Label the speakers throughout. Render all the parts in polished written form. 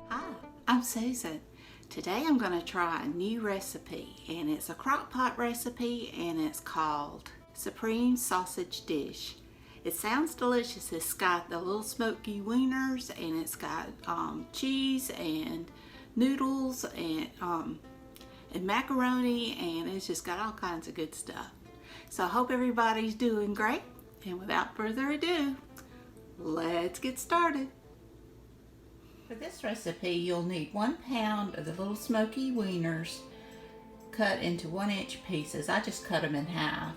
Speaker 1: Hi, I'm Susan. Today I'm going to try a new recipe, and it's a crockpot recipe, and it's called Supreme Sausage Dish. It sounds delicious. It's got the little smoky wieners, and it's got cheese and noodles and macaroni, and it's just got all kinds of good stuff. So I hope everybody's doing great, and without further ado, let's get started. For this recipe, you'll need 1 pound of the little smoky wieners cut into 1-inch pieces. I just cut them in half.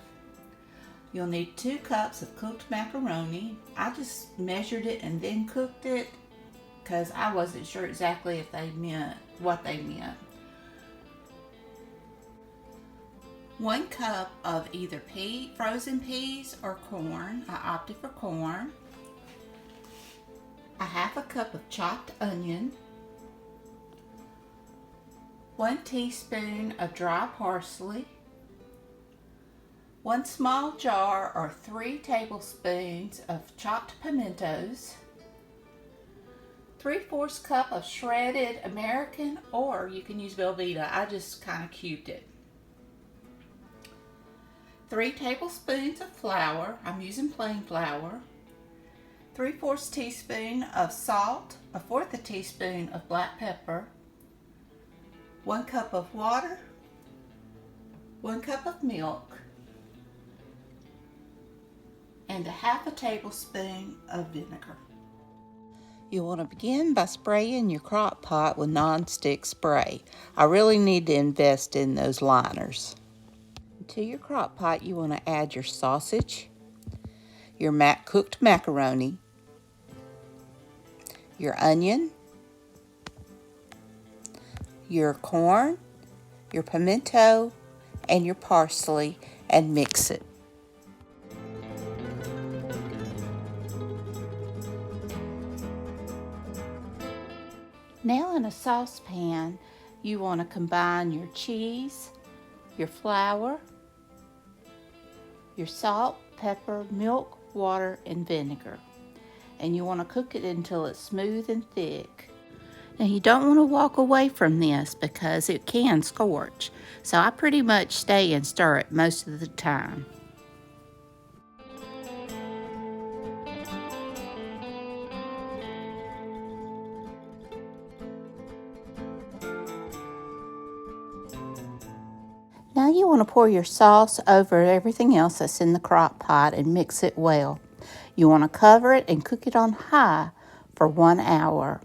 Speaker 1: You'll need 2 cups of cooked macaroni. I just measured it and then cooked it because I wasn't sure exactly if they meant what they meant. 1 cup of either frozen peas or corn. I opted for corn. A 1/2 cup of chopped onion, 1 teaspoon of dry parsley, 1 small jar or 3 tablespoons of chopped pimentos, 3/4 cup of shredded American, or you can use Velveeta. I just kind of cubed it. 3 tablespoons of flour. I'm using plain flour. 3/4 teaspoon of salt, 1/4 teaspoon of black pepper, 1 cup of water, 1 cup of milk, and 1/2 tablespoon of vinegar. You want to begin by spraying your crock pot with non-stick spray. I really need to invest in those liners. To your crock pot, you want to add your sausage, your cooked macaroni, your onion, your corn, your pimento, and your parsley, and mix it. Now in a saucepan, you want to combine your cheese, your flour, your salt, pepper, milk, water, and vinegar. And you want to cook it until it's smooth and thick. Now you don't want to walk away from this because it can scorch. So I pretty much stay and stir it most of the time. Now you want to pour your sauce over everything else that's in the crock pot and mix it well. You want to cover it and cook it on high for 1 hour.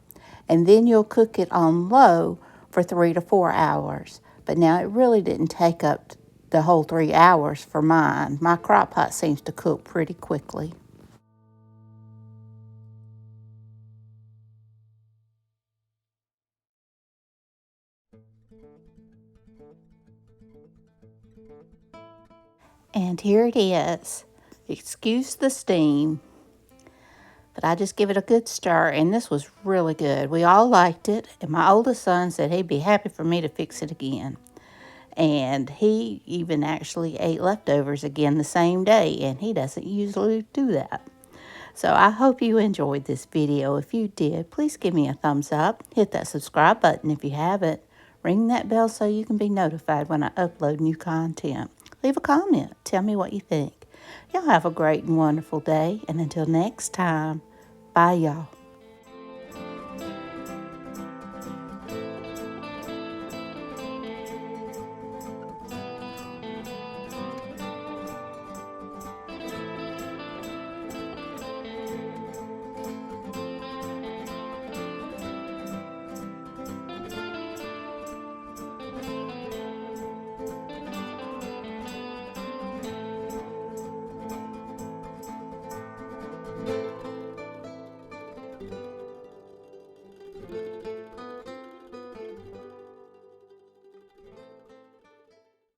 Speaker 1: And then you'll cook it on low for 3 to 4 hours. But now it really didn't take up the whole 3 hours for mine. My crock pot seems to cook pretty quickly. And here it is. Excuse the steam, but I just give it a good stir, and this was really good. We all liked it, and my oldest son said he'd be happy for me to fix it again. And he even actually ate leftovers again the same day, and he doesn't usually do that. So I hope you enjoyed this video. If you did, please give me a thumbs up. Hit that subscribe button if you haven't. Ring that bell so you can be notified when I upload new content. Leave a comment. Tell me what you think. Y'all have a great and wonderful day. And until next time, bye y'all.